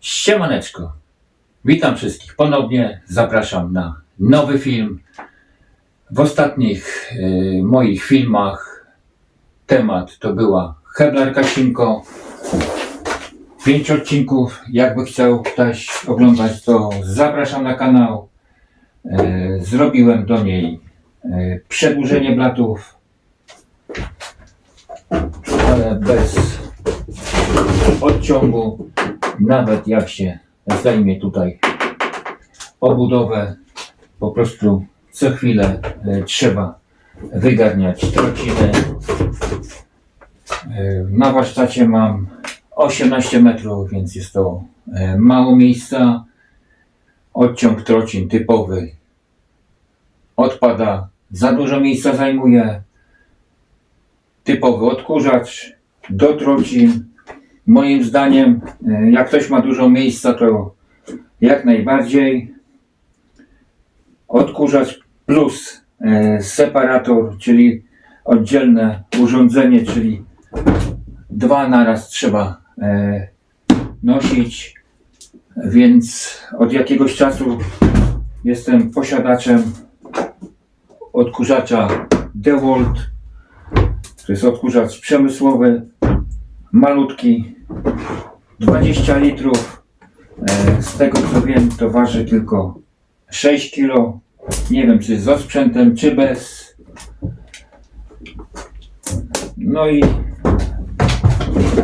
Siemaneczko, witam wszystkich ponownie, zapraszam na nowy film. W ostatnich moich filmach temat to była heblarka Simco. 5 odcinków, jakby chciał ktoś oglądać, to zapraszam na kanał. Zrobiłem do niej przedłużenie blatów, ale bez odciągu. Nawet jak się zdejmie tutaj obudowę, po prostu co chwilę trzeba wygarniać trociny. Na warsztacie mam 18 metrów, więc jest to mało miejsca. Odciąg trocin typowy odpada, za dużo miejsca zajmuje. Typowy odkurzacz do trocin. Moim zdaniem, jak ktoś ma dużo miejsca, to jak najbardziej. Odkurzacz plus separator, czyli oddzielne urządzenie, czyli dwa naraz trzeba nosić. Więc od jakiegoś czasu jestem posiadaczem odkurzacza DeWalt. To jest odkurzacz przemysłowy, malutki, 20 litrów. Z tego co wiem, to waży tylko 6 kg. Nie wiem, czy z osprzętem, czy bez. No i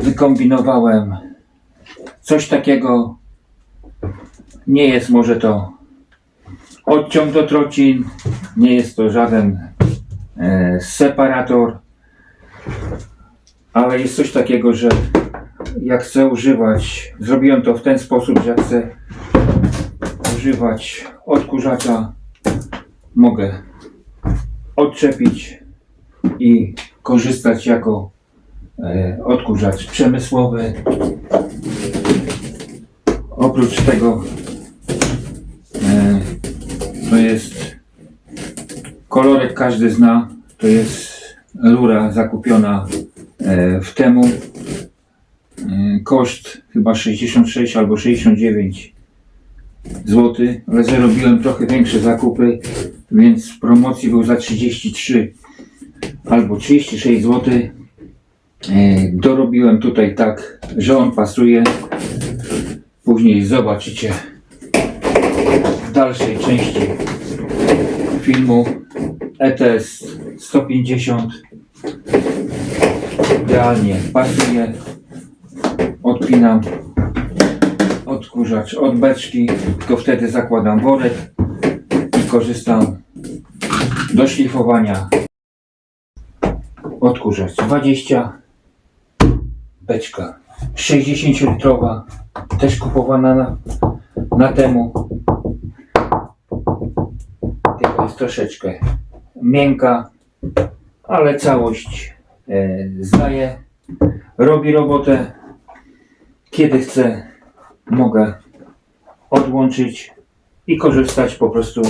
wykombinowałem coś takiego. Nie jest może to odciąg do trocin, nie jest to żaden separator, ale jest coś takiego, że jak chcę używać, zrobiłem to w ten sposób, że jak chcę używać odkurzacza, mogę odczepić i korzystać jako odkurzacz przemysłowy. Oprócz tego to jest kolorek, każdy zna, to jest rura zakupiona w Temu. Koszt chyba 66 albo 69 zł, ale zrobiłem trochę większe zakupy, więc w promocji był za 33 albo 36 zł. Dorobiłem tutaj tak, że on pasuje. Później zobaczycie w dalszej części filmu. ETS 150 idealnie pasuje. Odpinam odkurzacz od beczki, tylko wtedy zakładam worek i korzystam do szlifowania. Odkurzacz 20, beczka 60 litrowa, też kupowana na Temu. Tylko jest troszeczkę miękka, ale całość zdaje, robi robotę. Kiedy chcę, mogę odłączyć i korzystać po prostu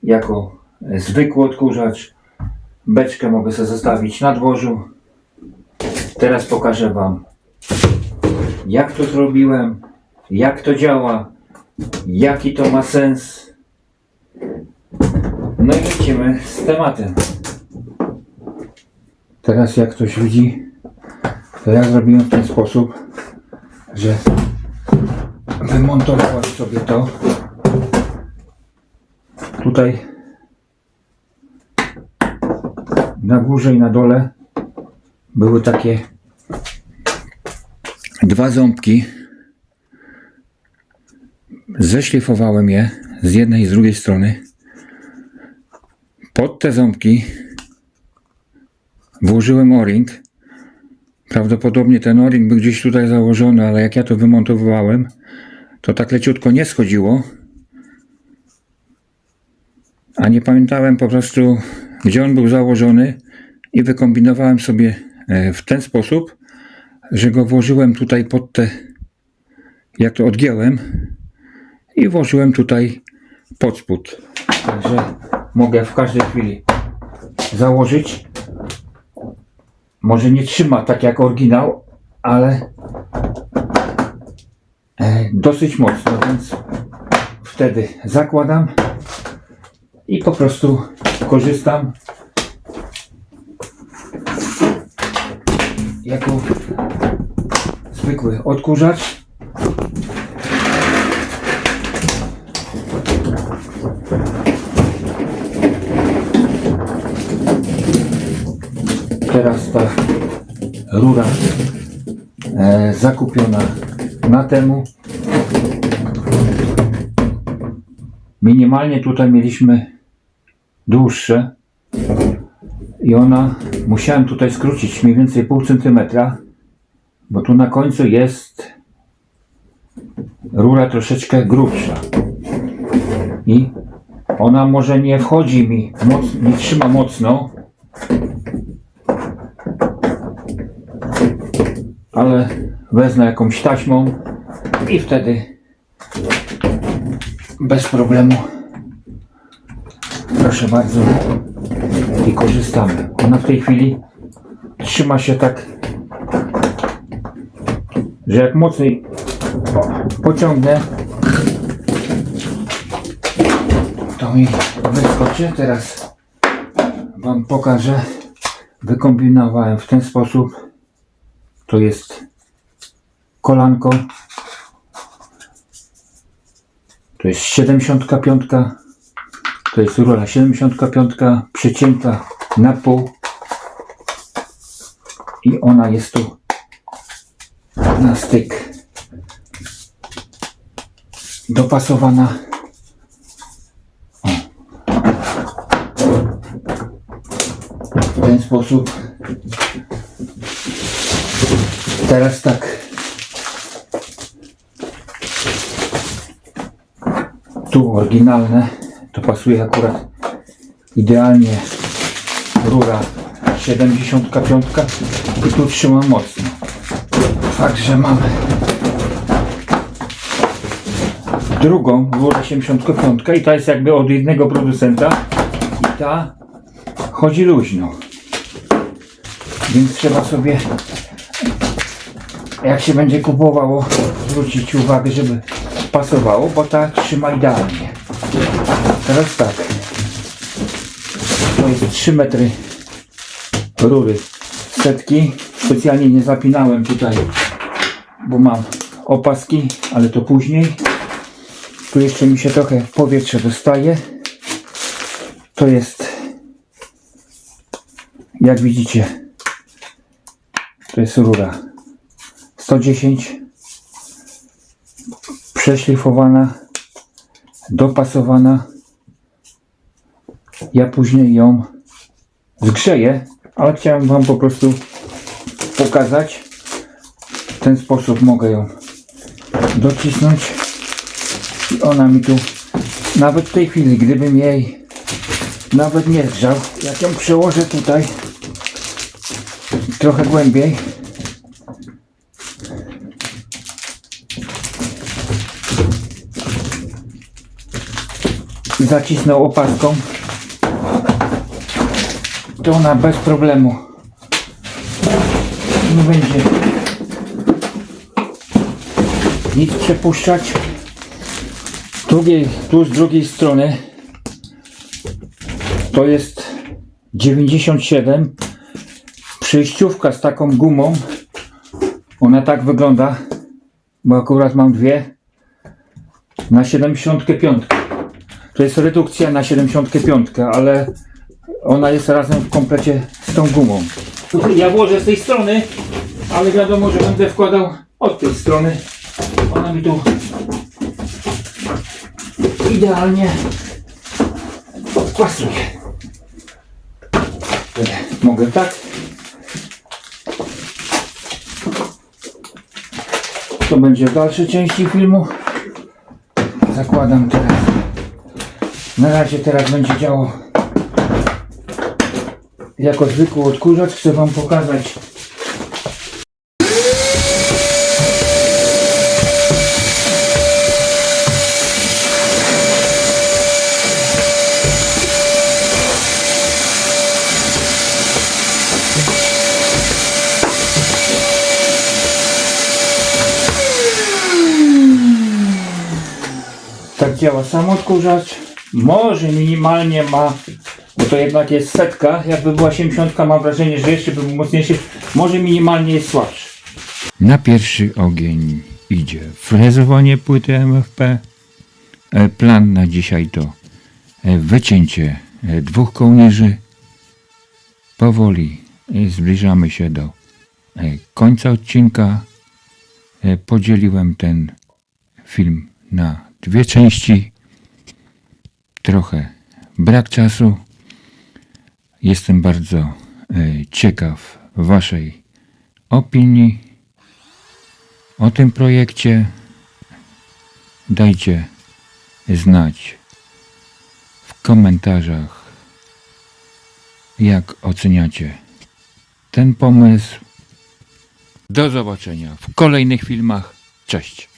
jako zwykły odkurzacz. Beczkę mogę sobie zostawić na dworzu. Teraz pokażę Wam, jak to zrobiłem, jak to działa, jaki to ma sens. No i lecimy z tematem. Teraz jak ktoś widzi, to ja zrobiłem w ten sposób, że wymontowałem sobie to tutaj na górze i na dole były takie dwa ząbki. Zeszlifowałem je z jednej i z drugiej strony. Pod te ząbki włożyłem o-ring. Prawdopodobnie ten o-ring był gdzieś tutaj założony, ale jak ja to wymontowałem, to tak leciutko nie schodziło. A nie pamiętałem po prostu, gdzie on był założony, i wykombinowałem sobie w ten sposób, że go włożyłem tutaj pod te, jak to odgiąłem, i włożyłem tutaj pod spód. Także mogę w każdej chwili założyć. Może nie trzyma tak jak oryginał, ale dosyć mocno, więc wtedy zakładam i po prostu korzystam jako zwykły odkurzacz. Teraz ta rura zakupiona na temu. Minimalnie tutaj mieliśmy dłuższe i ona, musiałem tutaj skrócić mniej więcej pół centymetra, bo tu na końcu jest rura troszeczkę grubsza i ona może nie wchodzi mi, nie trzyma mocno, ale wezmę jakąś taśmą i wtedy bez problemu, proszę bardzo, i korzystamy. Ona w tej chwili trzyma się tak, że jak mocniej pociągnę, to mi wyskoczy. Teraz wam pokażę. Wykombinowałem w ten sposób. To jest kolanko, to jest 75, to jest rura 75 przecięta na pół i ona jest tu na styk dopasowana. O. W ten sposób. Teraz tak, tu oryginalne, to pasuje akurat idealnie rura 75 i tu trzymam mocno. Także mamy drugą rurę 75 i ta jest jakby od jednego producenta i ta chodzi luźno, więc trzeba sobie, jak się będzie kupowało, zwrócić uwagę, żeby pasowało, bo ta trzyma idealnie. Teraz tak, to jest 3 metry rury setki. Specjalnie nie zapinałem tutaj, bo mam opaski, ale to później. Tu jeszcze mi się trochę powietrze dostaje. To jest, jak widzicie, to jest rura 110, przeszlifowana, dopasowana. Ja później ją zgrzeję, ale chciałem wam po prostu pokazać. W ten sposób mogę ją docisnąć i ona mi tu, nawet w tej chwili, gdybym jej nawet nie zgrzał, jak ją przełożę tutaj trochę głębiej, zacisnę opaską, to ona bez problemu nie będzie nic przepuszczać. Tu z drugiej strony to jest 97, przejściówka z taką gumą. Ona tak wygląda, bo akurat mam dwie na 75. To jest redukcja na 75, ale ona jest razem w komplecie z tą gumą. Ja włożę z tej strony, ale wiadomo, że będę wkładał od tej strony. Ona mi tu idealnie pasuje. Mogę tak. To będzie w dalszej części filmu. Zakładam teraz. Na razie teraz będzie działo jako zwykły odkurzacz. Chcę wam pokazać. Tak działa sam odkurzacz. Może minimalnie ma, bo to jednak jest 100, jakby była 70, mam wrażenie, że jeszcze by był mocniejszy. Może minimalnie jest słabszy. Na pierwszy ogień idzie frezowanie płyty MFP. Plan na dzisiaj to wycięcie 2 kołnierzy. Powoli zbliżamy się do końca odcinka. Podzieliłem ten film na 2 części. Trochę brak czasu. Jestem bardzo ciekaw waszej opinii o tym projekcie. Dajcie znać w komentarzach, jak oceniacie ten pomysł. Do zobaczenia w kolejnych filmach. Cześć!